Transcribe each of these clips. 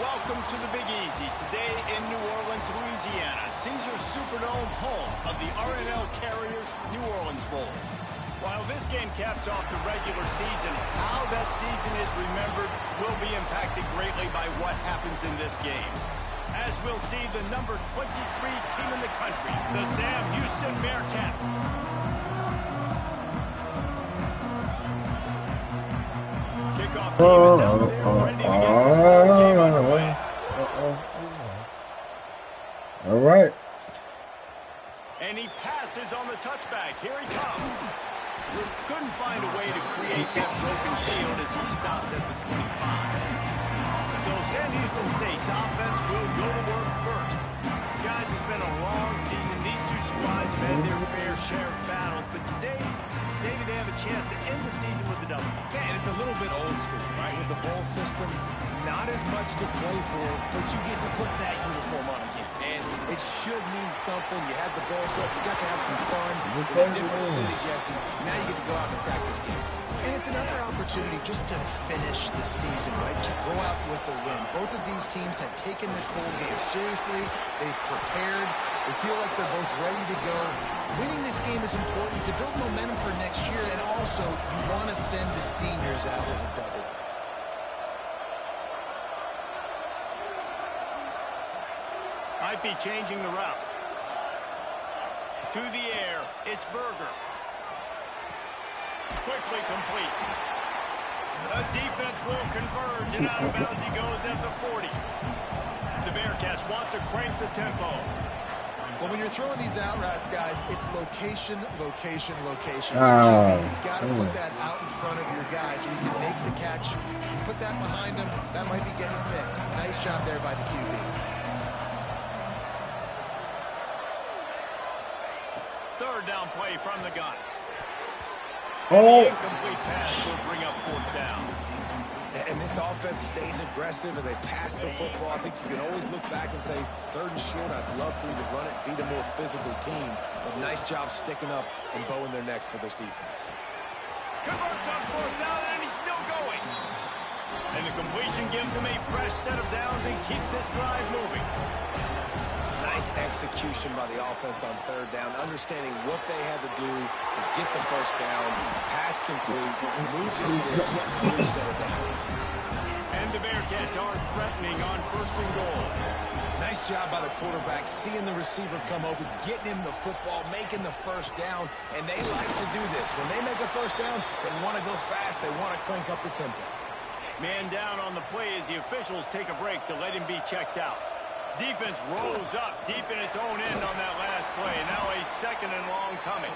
Welcome to the Big Easy. Today in New Orleans, Louisiana, Caesars Superdome, home of the R+L Carriers New Orleans Bowl. While this game caps off the regular season, how that season is remembered will be impacted greatly by what happens in this game. As we'll see the number 23 team in the country, the Sam Houston Bearcats. Kickoff team is out there, ready to get this ball game underway. All right. And he passes on the touchback. Here he comes. Couldn't find a way to create that broken field as he stopped at the 25. So Sam Houston State's offense will go to work first. Guys, it's been a long season. These two squads have had their fair share of battles, but today, maybe they have a chance to end the season with a double. Man, it's a little bit old school, right? With the bowl system, not as much to play for, but you get to put that uniform on again. And it should mean something. You had the ball club. You got to have some fun in a different city, Jesse. Now you get to go out and attack this game. And it's another opportunity just to finish the season, right? To go out with a win. Both of these teams have taken this bowl game seriously. They've prepared. They feel like they're both ready to go. Winning this game is important to build momentum for next year, and also you want to send the seniors out with a double. Might be changing the route. To the air, it's Berger. Quickly complete. The defense will converge, and out of bounds he goes at the 40. The Bearcats want to crank the tempo. Well, when you're throwing these out routes, guys, it's location, location, location. Oh. You've got to put that out in front of your guys so you can make the catch. You put that behind them, that might be getting picked. Nice job there by the QB. Third down play from the gun. Oh. The incomplete pass will bring up fourth down. And this offense stays aggressive, and they pass the football. I think you can always look back and say, third and short, I'd love for you to run it, be the more physical team. But nice job sticking up and bowing their necks for this defense. Converts on fourth down, and he's still going. And the completion gives him a fresh set of downs and keeps this drive moving. Nice execution by the offense on third down, understanding what they had to do to get the first down, pass complete, move the sticks, move set of downs. And the Bearcats are threatening on first and goal. Nice job by the quarterback, seeing the receiver come open, getting him the football, making the first down, and they like to do this. When they make a first down, they want to go fast, they want to crank up the tempo. Man down on the play as the officials take a break to let him be checked out. Defense rolls up deep in its own end on that last play. Now a second and long coming.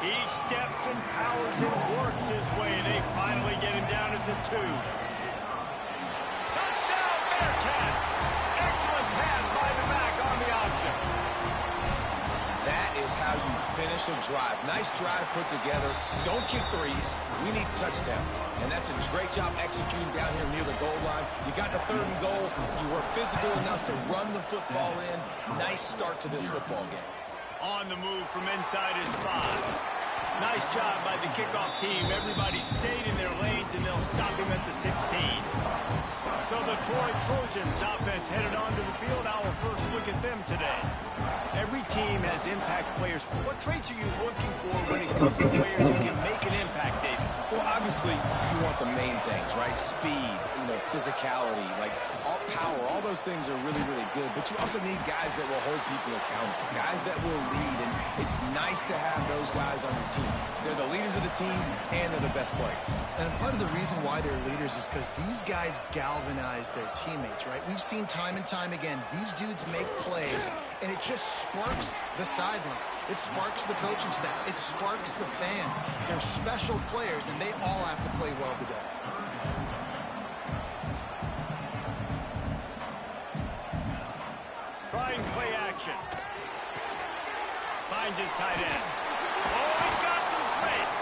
He steps and powers and works his way. They finally get him down at the 2. Touchdown, Bearcats! Excellent pass by the back on the option. That is how you finish a drive. Nice drive put together. Don't kick threes. We need touchdowns. And that's a great job executing down here near the goal line. You got the third and goal. You were physical enough to run the football in. Nice start to this football game. On the move from inside his 5. Nice job by the kickoff team. Everybody stayed in their lanes, and they'll stop him at the 16. So the Troy Trojans offense headed onto the field. Our first look at them today. Every team has impact players. What traits are you looking for when it comes to players who can make an impact, David? Well, obviously, you want the main things, right? Speed, physicality, like all power. All those things are really, really good. But you also need guys that will hold people accountable, guys that will lead. And it's nice to have those guys on your team. They're the leaders of the team, and they're the best players. And part of the reason why they're leaders is because these guys galvanize their teammates, right? We've seen time and time again, these dudes make plays, and it just sparks the sideline. It sparks the coaching staff. It sparks the fans. They're special players, and they all have to play well today. Trying play action. Finds his tight end. Oh, he's got some space.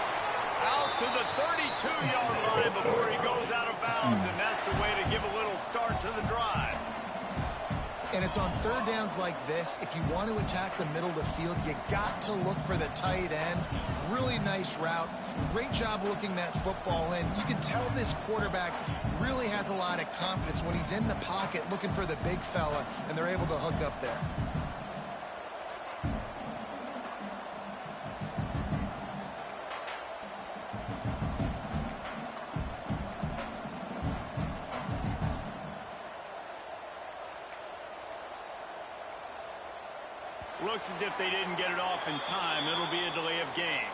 Out to the 32-yard line before he goes out of bounds, and that's the way to give a little start to the drive. And it's on third downs like this. If you want to attack the middle of the field, you got to look for the tight end. Really nice route. Great job looking that football in. You can tell this quarterback really has a lot of confidence when he's in the pocket looking for the big fella, and they're able to hook up there. Looks as if they didn't get it off in time. It'll be a delay of game.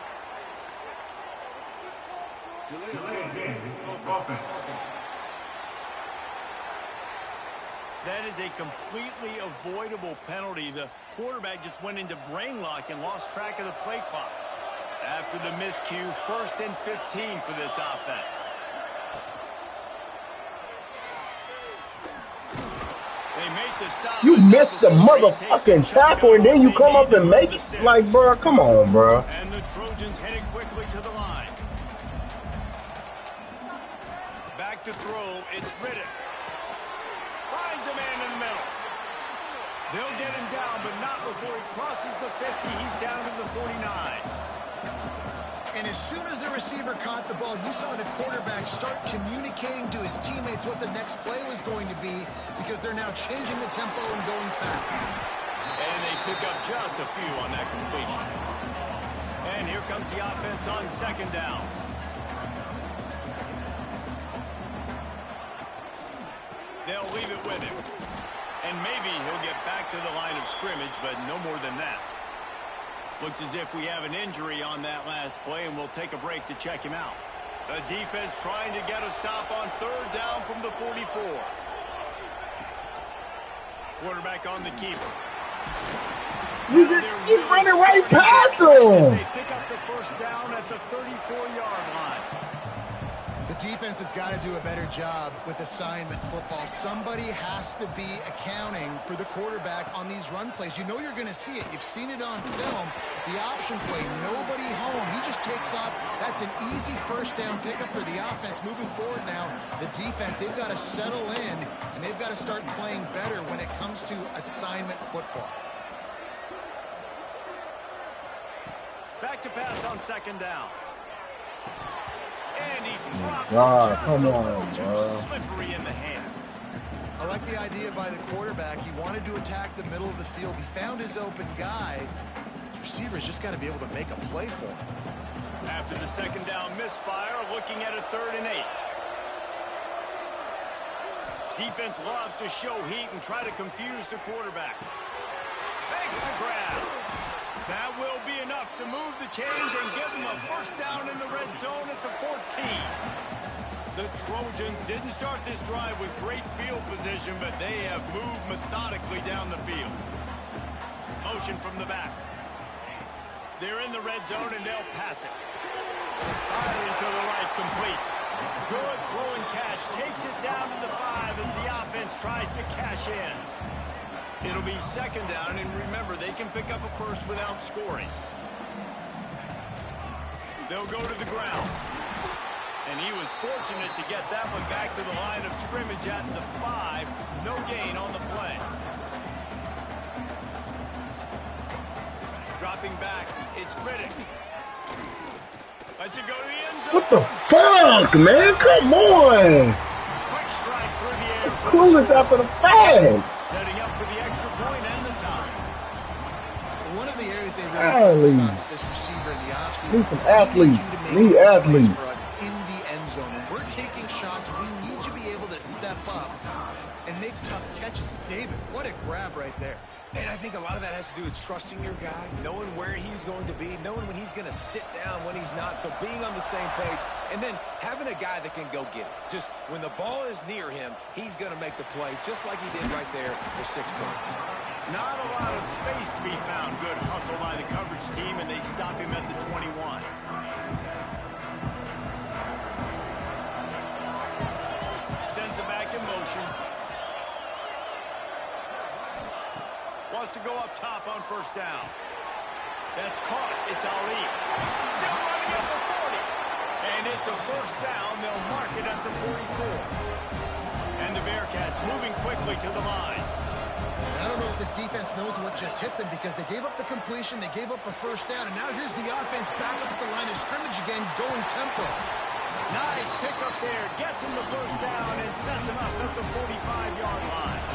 That is a completely avoidable penalty. The quarterback just went into brain lock and lost track of the play clock. After the miscue, 1st and 15 for this offense. They make the stop. You missed the motherfucking tackle and then you come up and make it? Like, bro, come on, bro. And the Trojans heading quickly to the line. Back to throw, it's Riddick. Finds a man in the middle. They'll get him down, but not before he crosses the 50. He's down to the 49. And as soon as the receiver caught the ball, you saw the quarterback start communicating to his teammates what the next play was going to be, because they're now changing the tempo and going fast. And they pick up just a few on that completion. And here comes the offense on 2nd down. They'll leave it with him. And maybe he'll get back to the line of scrimmage, but no more than that. Looks as if we have an injury on that last play, and we'll take a break to check him out. The defense trying to get a stop on 3rd down from the 44. Quarterback on the keeper. He's running right past him. They pick up the 1st down at the 34-yard line. The defense has got to do a better job with assignment football. Somebody has to be accounting for the quarterback on these run plays. You know you're going to see it. You've seen it on film. The option play, nobody home. He just takes off. That's an easy 1st down pickup for the offense. Moving forward now, the defense, they've got to settle in, and they've got to start playing better when it comes to assignment football. Back to pass on 2nd down. And he drops God, it just come a on, little too bro. slippery in the hands. I like the idea by the quarterback. He wanted to attack the middle of the field. He found his open guy. The receiver's just got to be able to make a play for him. After the 2nd down misfire, looking at a 3rd and 8. Defense loves to show heat and try to confuse the quarterback. Makes the grab. That will be enough to move the chains and give them a 1st down in the red zone at the 14. The Trojans didn't start this drive with great field position, but they have moved methodically down the field. Motion from the back. They're in the red zone, and they'll pass it. Firing to the right, complete. Good throw and catch. Takes it down to the 5 as the offense tries to cash in. It'll be 2nd down, and remember, they can pick up a 1st without scoring. They'll go to the ground. And he was fortunate to get that one back to the line of scrimmage at the 5. No gain on the play. Dropping back, it's Riddick. Lets it go to the end zone. What the fuck, man? Come on. Quick strike through the air. Clueless after the fact. Setting up for the extra point and the tie. One of the areas they really focused on with this receiver in the offseason. Need some athletes. Need athletes. For us in the end zone. When we're taking shots, we need to be able to step up and make tough catches. David, what a grab right there. And I think a lot of that has to do with trusting your guy, knowing where he's going to be, knowing when he's going to sit down, when he's not. So being on the same page, and then having a guy that can go get it. Just when the ball is near him, he's going to make the play, just like he did right there for 6 points. Not a lot of space to be found. Good hustle by the coverage team, and they stop him at the 21. Sends it back in motion. Wants to go up top on 1st down. That's caught. It's Ali. Still running at the 40. And it's a 1st down. They'll mark it at the 44. And the Bearcats moving quickly to the line. this defense knows what just hit them because they gave up the completion, they gave up a first down, and now here's the offense back up at the line of scrimmage again, going tempo. Nice pickup there. Gets him the first down and sets him up at the 45-yard line.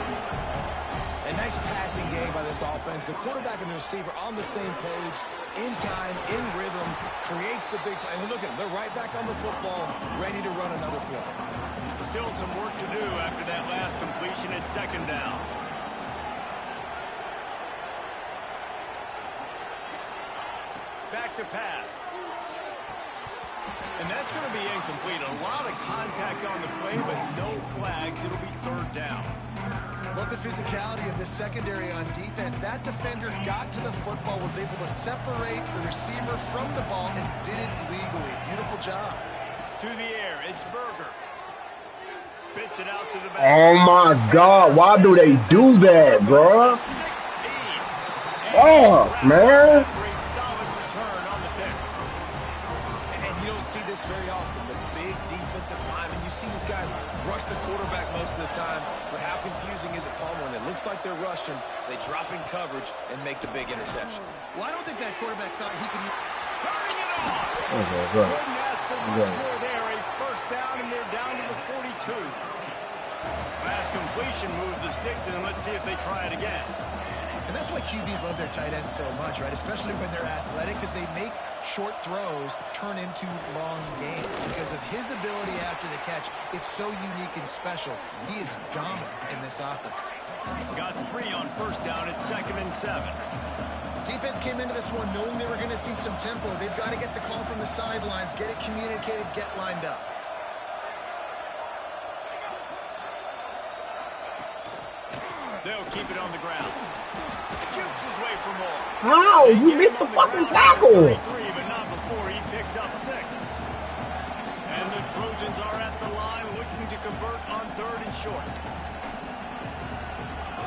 A nice passing game by this offense. The quarterback and the receiver on the same page, in time, in rhythm, creates the big play. And look at them. They're right back on the football, ready to run another play. Still some work to do after that last completion at second down. Back to pass. And that's going to be incomplete. A lot of contact on the play, but no flags. It'll be third down. Love the physicality of this secondary on defense. That defender got to the football, was able to separate the receiver from the ball, and did it legally. Beautiful job. To the air, it's Berger. Spits it out to the back. Oh my God! Why do they do that, bro? 16. Oh man! A solid return on the pick. And you don't see this very often. The big defensive linemen, you see these guys rush the quarterback most of the time, but how confusing is it, Palmer? When it looks like they're rushing, they drop in coverage and make the big interception. Well, I don't think that quarterback thought he could... Turning it on. Okay, good. Couldn't ask for much more there. A first down, and they're down to the 42. Last completion moved the sticks, and let's see if they try it again. And that's why QBs love their tight ends so much, right? Especially when they're athletic, because they make short throws turn into long games. Because of his ability after the catch, it's so unique and special. He is dominant in this offense. Got 3 on first down at 2nd and 7. Defense came into this one knowing they were going to see some tempo. They've got to get the call from the sidelines, get it communicated, get lined up. They'll keep it on the ground. Jukes his way for more. How? You missed the fucking tackle. 33, but not before he picks up 6. And the Trojans are at the line looking to convert on 3rd and short.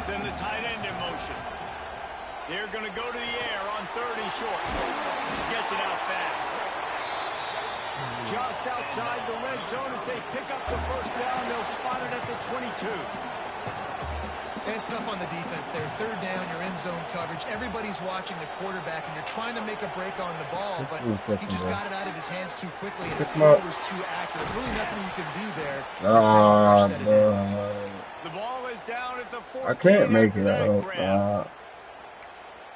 Send the tight end in motion. They're going to go to the air on 3rd and short. Gets it out fast. Just outside the red zone as they pick up the first down. They'll spot it at the 22. It's tough on the defense there. 3rd down, you're in zone coverage. Everybody's watching the quarterback, and you're trying to make a break on the ball, but he just got it out of his hands too quickly, and the throw was too accurate. Really nothing you can do there. The ball is down at the 14. I can't make it out.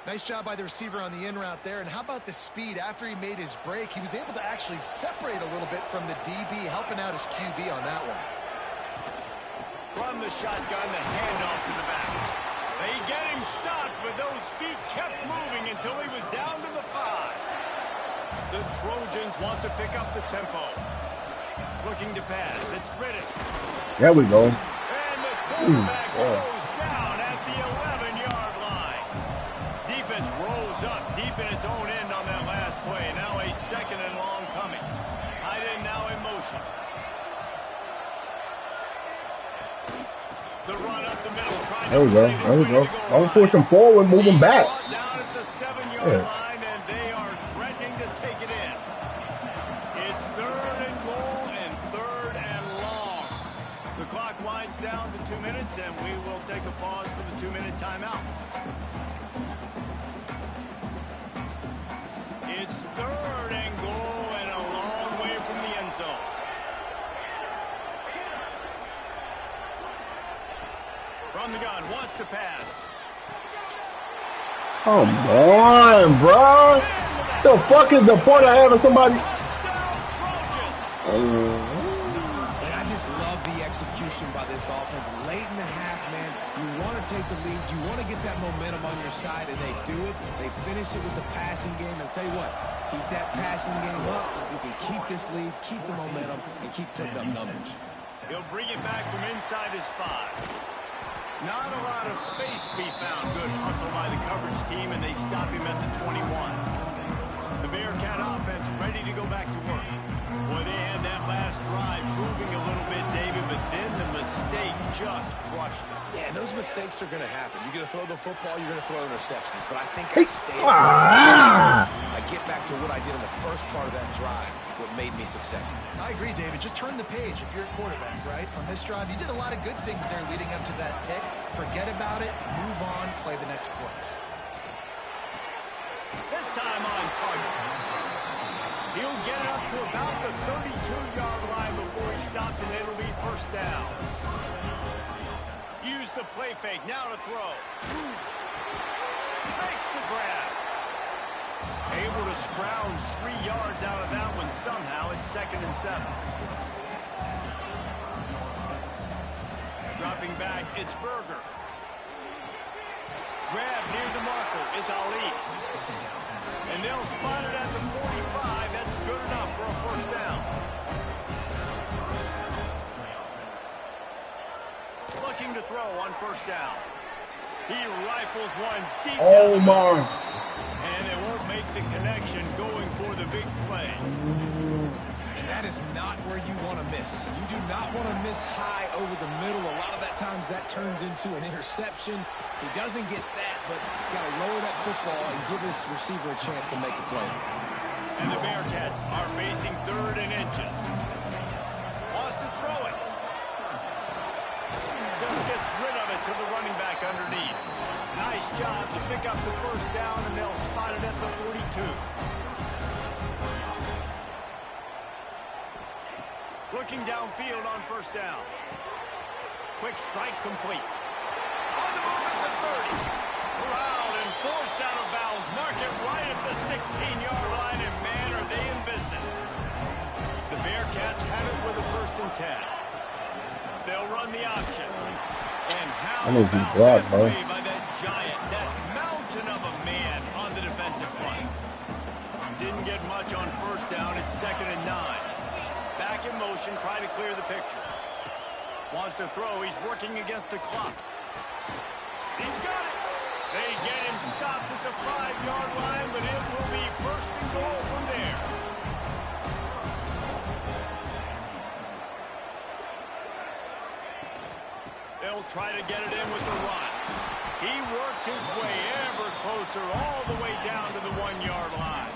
Nice job by the receiver on the in route there. And how about the speed? After he made his break, he was able to actually separate a little bit from the DB, helping out his QB on that one. From the shotgun, the handoff to the back. They get him stopped, but those feet kept moving until he was down to the 5. The Trojans want to pick up the tempo. Looking to pass. It's Riddick. There we go. And the quarterback goes down at the 11-yard line. Defense rolls up deep in its own end on that last play. Now a 2nd and long coming. Tight end now in motion. The run up the middle. There we go. There we go. Don't push him forward, move him back. Down at the 7-yard line, and they are threatening to take it in. It's 3rd and goal and 3rd and long. The clock winds down to 2 minutes, and we will take a pause for the 2-minute timeout. It's 3rd and goal and a long way from the end zone. From the gun, wants to pass. Come on, bro. The fuck is the point of having somebody? And I just love the execution by this offense. Late in the half, man, you want to take the lead. You want to get that momentum on your side, and they do it. They finish it with the passing game. I'll tell you what, keep that passing game up. You can keep this lead, keep the momentum, and keep putting up numbers. He'll bring it back from inside his 5. Not a lot of space to be found. Good hustle by the coverage team, and they stop him at the 21. The Bearcat offense ready to go back to work. Boy, they had that last drive moving a little bit, David, but then the mistake just crushed them. Yeah, and those mistakes are going to happen. You're going to throw the football, you're going to throw interceptions. But I think I stay I get back to what I did in the first part of that drive. what made me successful. I agree, David. Just turn the page if you're a quarterback, right? On this drive, you did a lot of good things there leading up to that pick. Forget about it, move on, play the next play. This time on target. He'll get it up to about the 32-yard line before he stopped, and it'll be first down. Use the play fake, now to throw. Makes the grab. Able to scrounge 3 yards out of that one somehow. It's 2nd and 7. Dropping back, it's Berger. Grab near the marker, it's Ali. And they'll spot it at the 45. That's good enough for a first down. Looking to throw on first down. He rifles one deep down. Oh, my. And they won't make the connection going for the big play. And that is not where you want to miss. You do not want to miss high over the middle. A lot of that times that turns into an interception. He doesn't get that, but he's got to lower that football and give his receiver a chance to make a play. And the Bearcats are facing 3rd and inches. Wants to throw it. Just gets rid of it to the running back underneath. Nice job to pick up the first down, and they'll spot it at the 42. Looking downfield on first down. Quick strike complete. On the move at the 30. Corralled and forced out of bounds. Mark it right at the 16-yard line, and man, are they in business. The Bearcats have it with a 1st and 10. They'll run the option. And how about that play by that giant, that mountain of a man on the defensive front. Didn't get much on first down. It's 2nd and 9. Back in motion, trying to clear the picture. Wants to throw. He's working against the clock. He's got it. They get him stopped at the 5-yard line, but it will be 1st and goal from there. They'll try to get it in with the run. He works his way ever closer all the way down to the 1-yard line.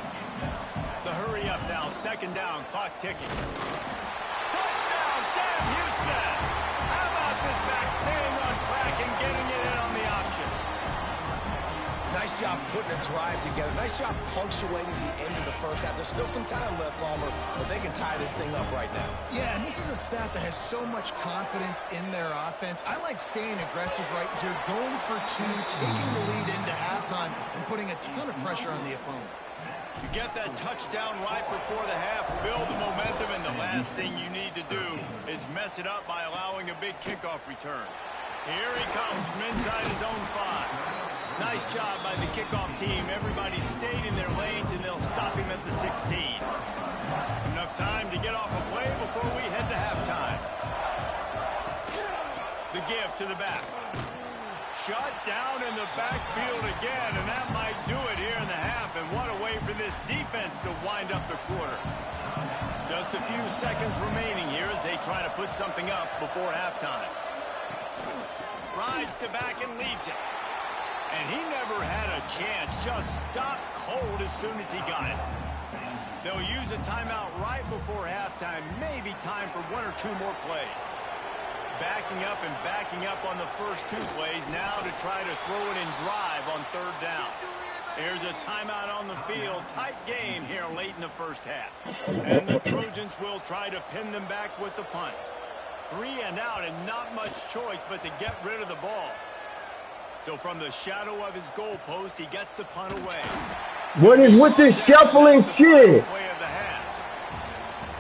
The hurry up now, 2nd down, clock ticking. Touchdown, Sam Houston! How about this back staying on track and getting it in on the option? Nice job putting a drive together. Nice job punctuating the end of the first half. There's still some time left, Palmer, but they can tie this thing up right now. Yeah, and this is a staff that has so much confidence in their offense. I like staying aggressive right here, going for 2, taking the lead into halftime, and putting a ton of pressure on the opponent. You get that touchdown right before the half, build the momentum, and the last thing you need to do is mess it up by allowing a big kickoff return. Here he comes from inside his own 5. Nice job by the kickoff team. Everybody stayed in their lanes, and they'll stop him at the 16. Enough time to get off a play before we head to halftime. The give to the back. Shut down in the backfield again, and that might do it here in the half. And what a way for this defense to wind up the quarter. Just a few seconds remaining here as they try to put something up before halftime. Rides to back and leaves it. And he never had a chance. Just stopped cold as soon as he got it. They'll use a timeout right before halftime. Maybe time for 1 or 2 more plays. Backing up on the first 2 plays now to try to throw it and drive on 3rd down. There's a timeout on the field. Tight game here late in the first half. And the Trojans will try to pin them back with the punt. 3 and out and not much choice but to get rid of the ball. So from the shadow of his goalpost, he gets the punt away. What is with this shuffling shit? Play of the half.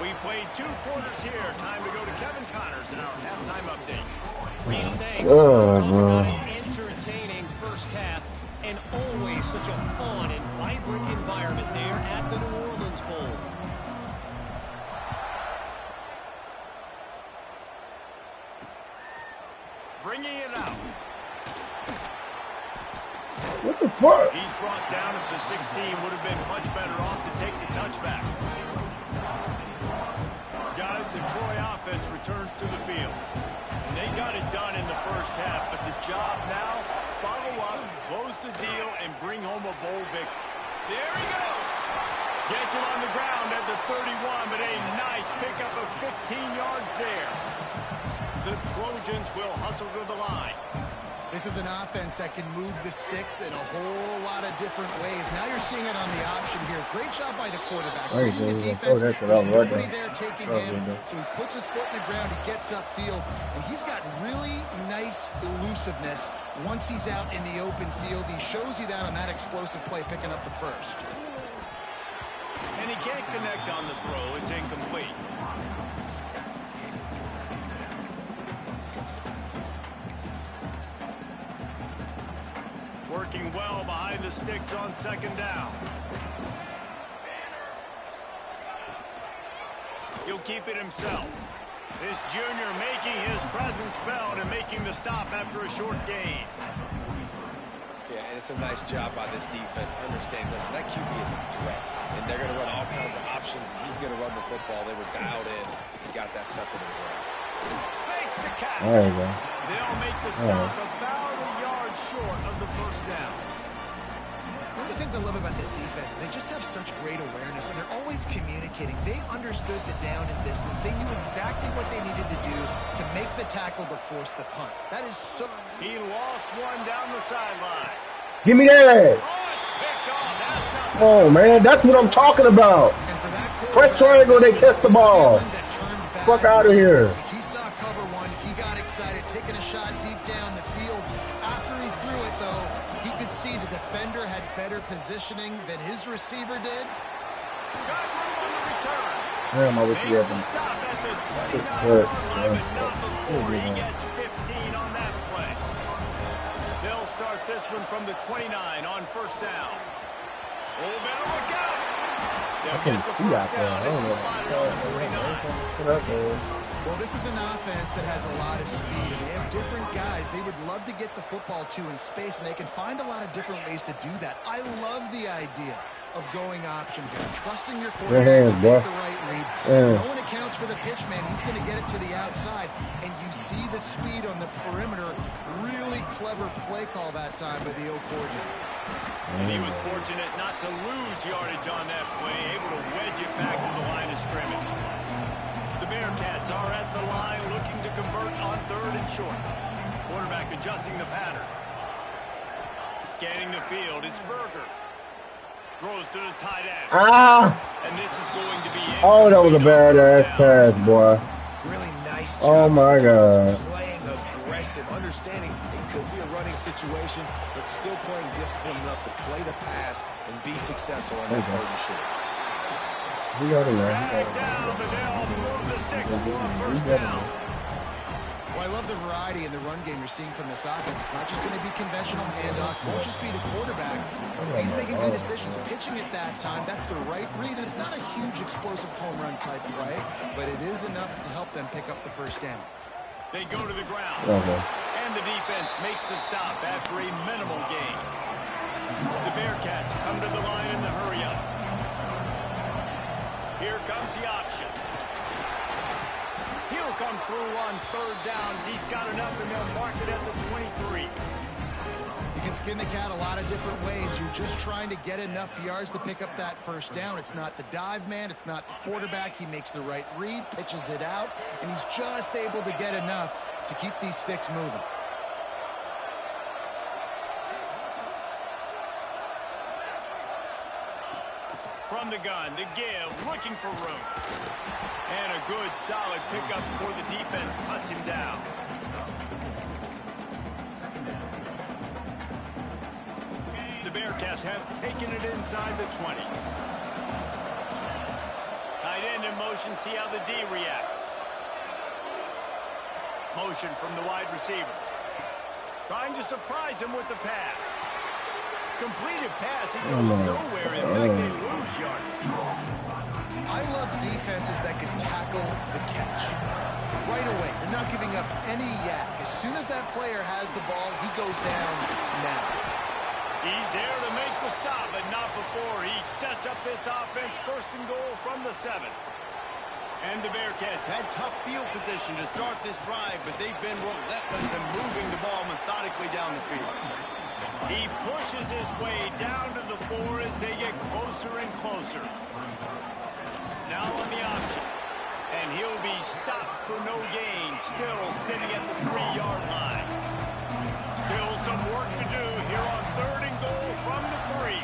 We played 2 quarters here. Time to go to Kevin Connors in our halftime update. Reese, thanks. Talk about an entertaining first half and always such a fun and vibrant environment there at the New Orleans Bowl. Bringing it out. What the fuck? He's brought down at the 16. Would have been much better off to take the touchback. Guys, the Troy offense returns to the field. And they got it done in the first half, but the job now, follow up, close the deal, and bring home a bowl victory. There he goes. Gets it on the ground at the 31, but a nice pickup of 15 yards there. The Trojans will hustle to the line. This is an offense that can move the sticks in a whole lot of different ways. Now you're seeing it on the option here. Great job by the quarterback. Reading the defense, there's nobody there taking him, so he puts his foot in the ground, he gets upfield, and he's got really nice elusiveness once he's out in the open field. He shows you that on that explosive play, picking up the first. And he can't connect on the throw. It's incomplete. Working well behind the sticks on second down. He'll keep it himself. This junior making his presence felt and making the stop after a short gain. Yeah, and it's a nice job by this defense. Understand, listen, that QB is a threat, and they're going to run all kinds of options, and he's going to run the football. They were dialed in and got that sucker to the ground. Makes the catch. There you go. They'll make the stop about a yard short of the first down. One of the things I love about this defense is they just have such great awareness, and they're always communicating. They understood the down and distance. They knew exactly what they needed to do to make the tackle to force the punt. That is so... He lost one down the sideline. Give me that. Oh, it's picked off. That's not the Oh, man, that's what I'm talking about. And for that Press triangle, they test the ball. Fuck out of here. He saw cover one. He got excited, taking a shot deep down the field. After he threw it, though, he could see the defender had better positioning than his receiver did. got room on the return. Damn, I wish he Makes had the them. stop at the Hurt, 29-yard line, but yeah. not before he gets 15 on that play. They'll start this one from the 29 on first down. Oh, better look out. They'll can get the see first out there. down I and don't know. spot it on the 49. Put up there. Well, this is an offense that has a lot of speed, and they have different guys they would love to get the football to in space, and they can find a lot of different ways to do that. I love the idea of going option here, trusting your quarterback to make the right read. No one accounts for the pitch man. He's going to get it to the outside, and you see the speed on the perimeter. Really clever play call that time by the O coordinator. And he was fortunate not to lose yardage on that play, able to wedge it back to the line of scrimmage. The Bearcats are at the line looking to convert on third and short. Quarterback adjusting the pattern. Scanning the field, it's Berger. Throws to the tight end. And this is going to be... Oh, that was a badass pass, boy. Really nice job. Oh, my God. Playing aggressive, understanding it could be a running situation, but still playing disciplined enough to play the pass and be successful on that third and short. He got him there. Back down, but they'll move the sticks for a first down. Well, I love the variety in the run game you're seeing from this offense. It's not just going to be conventional handoffs. It won't just be the quarterback. He's making good decisions, pitching at that time. That's the right read, and it's not a huge explosive home run type play, but it is enough to help them pick up the first down. They go to the ground. Okay. And the defense makes the stop after a minimal gain. The Bearcats come to the line in the hurry-up. Here comes the option. He'll come through on third downs. He's got enough, and they'll mark it at the 23. You can skin the cat a lot of different ways. You're just trying to get enough yards to pick up that first down. It's not the dive man. It's not the quarterback. He makes the right read, pitches it out, and he's just able to get enough to keep these sticks moving. From the gun, the give, looking for room. And a good, solid pickup before the defense cuts him down. The Bearcats have taken it inside the 20. Tight end in motion, see how the D reacts. Motion from the wide receiver. Trying to surprise him with the pass. Completed pass, he goes nowhere. In fact, they lose yardage. I love defenses that can tackle the catch. Right away, they're not giving up any yak. As soon as that player has the ball, he goes down now. He's there to make the stop, but not before he sets up this offense first and goal from the 7. And the Bearcats had tough field position to start this drive, but they've been relentless in moving the ball methodically down the field. He pushes his way down to the 4 as they get closer and closer. Now on the option. And he'll be stopped for no gain, still sitting at the 3-yard line. Still some work to do here on 3rd and goal from the 3.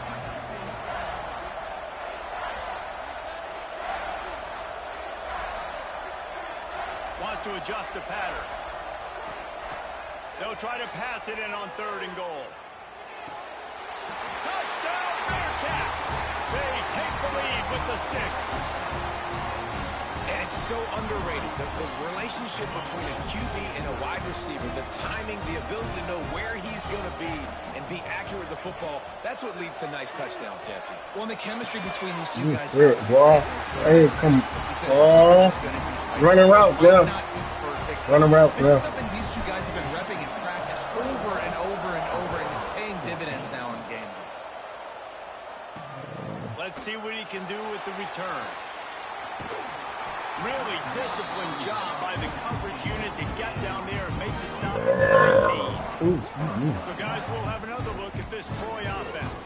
Wants to adjust the pattern. They'll try to pass it in on 3rd and goal. Touchdown Bearcats! They take the lead with the 6. And it's so underrated. The relationship between a QB and a wide receiver, the timing, the ability to know where he's going to be and be accurate with the football, that's what leads to nice touchdowns, Jesse. Well, and the chemistry between these two guys. Boy. Hey, come on. Running route, yeah. Running route, This yeah. is something these two guys have been repping in practice over and over and over, and it's paying dividends now in game. Let's see what he can do with the return. Really disciplined job by the coverage unit to get down there and make the stop at the 19. So, guys, we'll have another look at this Troy offense.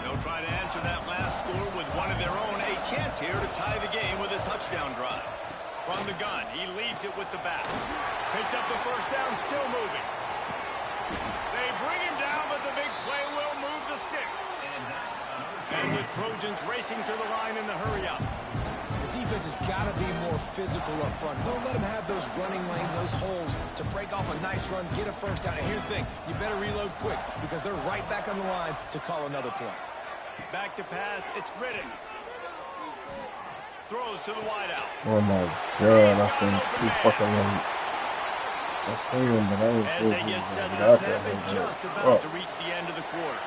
They'll try to answer that last score with one of their own. A chance here to tie the game with a touchdown drive. From the gun, he leaves it with the back. Picks up the first down, still moving. They bring him down, but the big play will move the sticks. And the Trojans racing to the line in the hurry-up. The defense has got to be more physical up front. Don't let them have those running lanes, those holes to break off a nice run, get a first down. And here's the thing, you better reload quick because they're right back on the line to call another play. Back to pass, it's Gritton. Throws to the wideout. Oh my God, I think too fucking late. As they get set to snap and just about to reach the end of the quarter.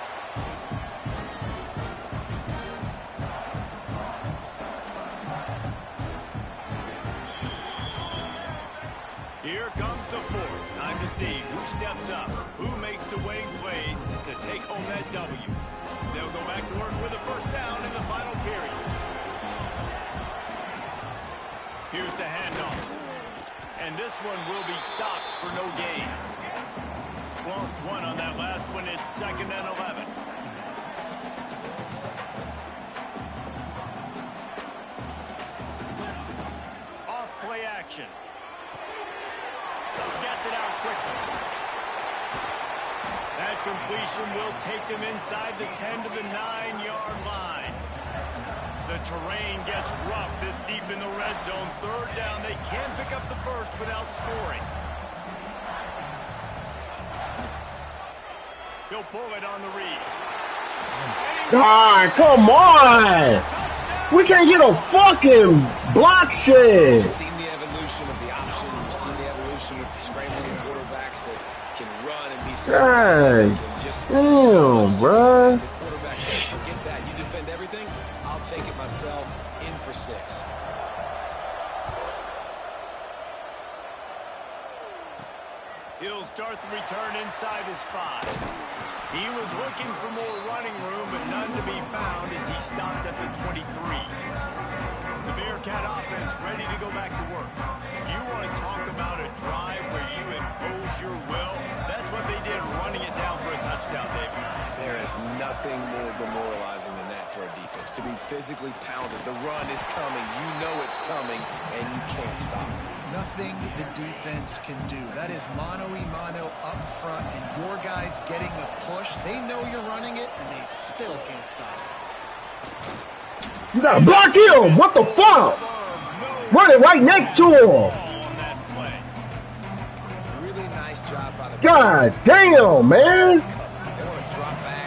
Here comes the 4th. Time to see who steps up, who makes the winning plays to take home that W. They'll go back to work with a first down in the final period. Here's the handoff. And this one will be stopped for no gain. Lost 1 on that last one. It's 2nd and 11. Off play action. Gets it out quickly. That completion will take them inside the 10 to the 9-yard line. The terrain gets rough this deep in the red zone. 3rd down. They can pick up the first without scoring. He'll pull it on the read. God, come on! We can't get a fucking block shit! You've seen the evolution of the option. You've seen the evolution with scrambling quarterbacks that can run and be God, damn, bruh. The quarterback says, forget that. You defend everything. I'll take it myself. In for 6. He'll start the return inside his 5. He was looking for more running room, but none to be found as he stopped at the 23. The Bearcat offense ready to go back to work. You want to talk about a drive where you impose your will? That's what they did, running it down for a touchdown, David. There is nothing more demoralizing than that for a defense. To be physically pounded. The run is coming. You know it's coming, and you can't stop it. Nothing the defense can do. That is mano-a-mano up front, and your guys getting a push. They know you're running it, and they still can't stop it. You gotta block him! What the fuck? Run it right next to him! On that play. Really nice job by the God damn, man! They want to drop back.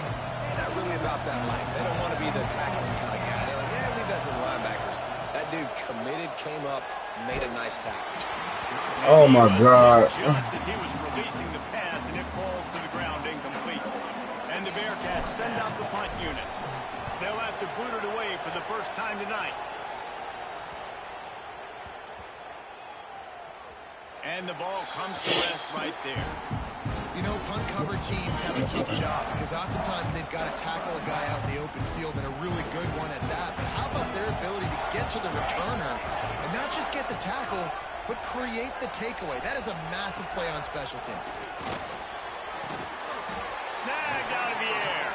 They're not really about that life. They don't want to be the tackling kind of guy. They're like, yeah, leave that to the linebackers. That dude committed, came up, made a nice tackle. Oh my God. Just as he was releasing the pass, and it falls to the ground incomplete. And the Bearcats send out the punt unit. They'll have to boot it away for the first time tonight. And the ball comes to rest right there. You know, punt cover teams have a tough job because oftentimes they've got to tackle a guy out in the open field, and a really good one at that. But how about their ability to get to the returner and not just get the tackle, but create the takeaway? That is a massive play on special teams. snagged out of the air.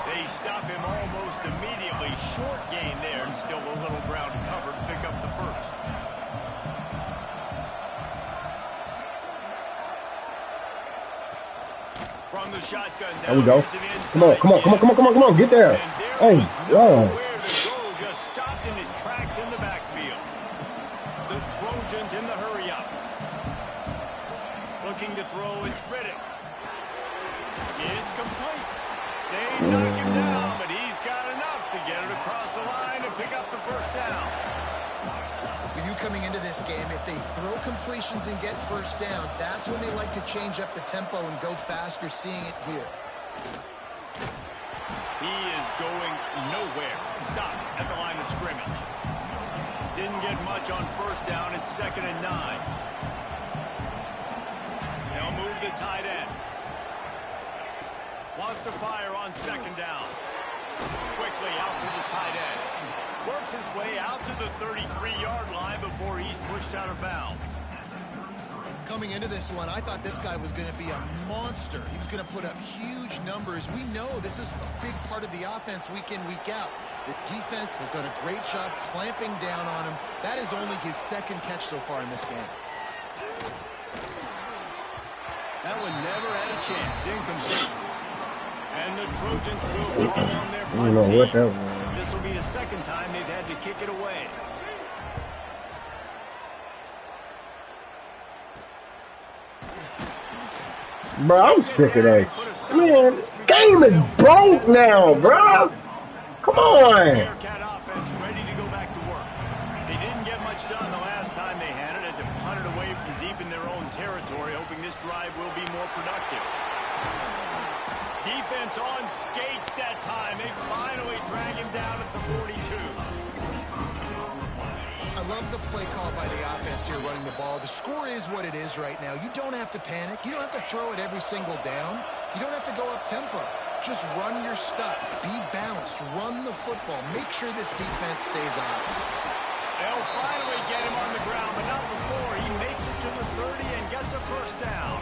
They stop him almost immediately. Short gain there, and still a little ground to cover to pick up the first. From the shotgun down, there we go. Come on, come on, come on, come on, come on, come on. Get there. Hey, nowhere to go, just stopped in his tracks in the backfield. The Trojans in the hurry up. Looking to throw, it's Riddick. It's complete. They knock him down, but he's got enough to get it across the line and pick up the first down. For you coming into this game, if they throw completions and get first downs, that's when they like to change up the tempo and go fast. You're seeing it here. He is going nowhere. Stopped at the line of scrimmage. Didn't get much on first down. It's 2nd and 9. They'll move the tight end. Wants to fire on 2nd down. Quickly out to the tight end. Works his way out to the 33-yard line before he's pushed out of bounds. Coming into this one, I thought this guy was going to be a monster. He was going to put up huge numbers. We know this is a big part of the offense week in, week out. The defense has done a great job clamping down on him. That is only his 2nd catch so far in this game. That one never had a chance. Incomplete. And the Trojans will call on their I don't know what that was. This will be the 2nd time they've had to kick it away. Bro, I'm sick of that. Man, game is broke now, bro. Come on. Bearcat offense ready to go back to work. They didn't get much done the last time they had it. Had to punt it away from deep in their own territory, hoping this drive will be more productive. Defense on skates that time. They finally drag him down at the 42. I love the play call by the offense here running the ball. The score is what it is right now. You don't have to panic. You don't have to throw it every single down. You don't have to go up tempo. Just run your stuff. Be balanced. Run the football. Make sure this defense stays honest. They'll finally get him on the ground, but not before he makes it to the 30 and gets a first down.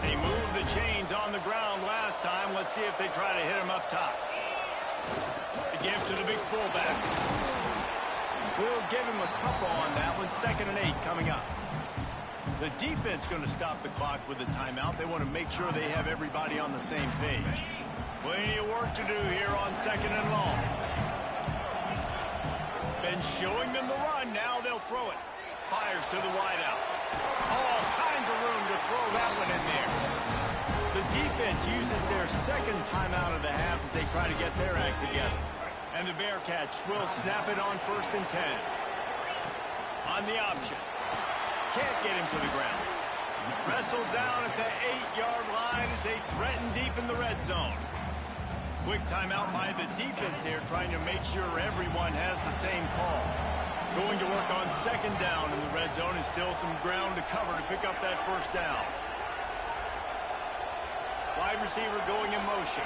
They moved the chains on the ground last time. Let's see if they try to hit him up top. They give to the big fullback. We'll give him a couple on that one. 2nd and 8 coming up. The defense going to stop the clock with a timeout. They want to make sure they have everybody on the same page. Plenty of work to do here on 2nd and long. Been showing them the run. Now they'll throw it. Fires to the wideout. All kinds of room to throw that one in there. The defense uses their 2nd timeout of the half as they try to get their act together. And the Bearcats will snap it on 1st and 10. On the option. Can't get him to the ground. Wrestled down at the 8-yard line as they threaten deep in the red zone. Quick timeout by the defense here, trying to make sure everyone has the same call. Going to work on 2nd down in the red zone, and still some ground to cover to pick up that first down. Wide receiver going in motion.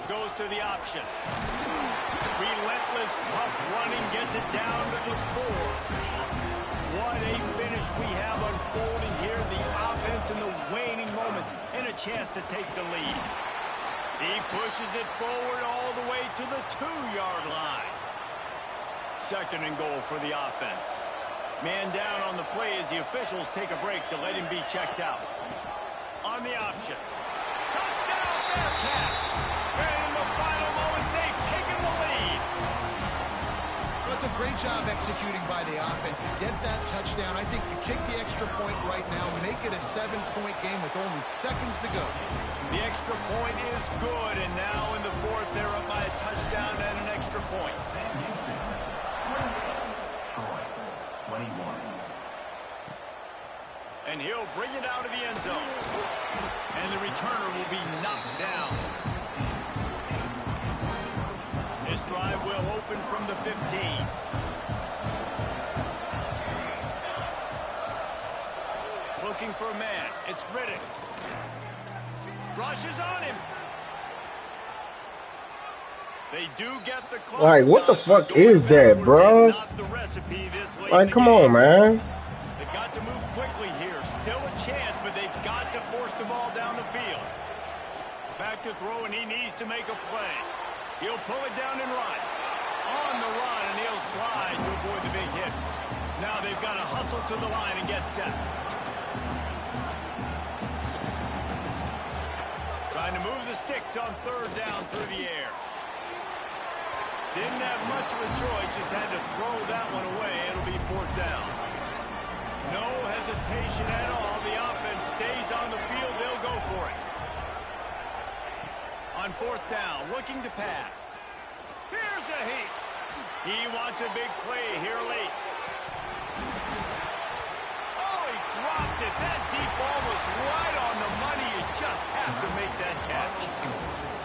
Goes to the option. Relentless, tough running, gets it down to the 4. What a finish we have unfolding here. The offense in the waning moments and a chance to take the lead. He pushes it forward all the way to the 2-yard line. 2nd and goal for the offense. Man down on the play as the officials take a break to let him be checked out. On the option. Touchdown, Bearcats! And in the final moments, they've taken the lead. Well, it's a great job executing by the offense to get that touchdown. I think you kick the extra point right now, make it a 7-point game with only seconds to go. The extra point is good, and now in the 4th, they're up by a touchdown and an extra point. And he'll bring it out of the end zone. And the returner will be knocked down. This drive will open from the 15. Looking for a man. It's Riddick. Rushes on him. They do get the clock. Like, what the fuck is that, bro? Like, come on, man. They've got to move quickly here. Still a chance, but they've got to force the ball down the field. Back to throw, and he needs to make a play. He'll pull it down and run. On the run, and he'll slide to avoid the big hit. Now they've got to hustle to the line and get set. Trying to move the sticks on third down through the air. Didn't have much of a choice, just had to throw that one away. It'll be fourth down. No hesitation at all. The offense stays on the field. They'll go for it. On fourth down, looking to pass. Here's a heat. He wants a big play here late. Oh, he dropped it. That deep ball was right on the money. You just have to make that catch.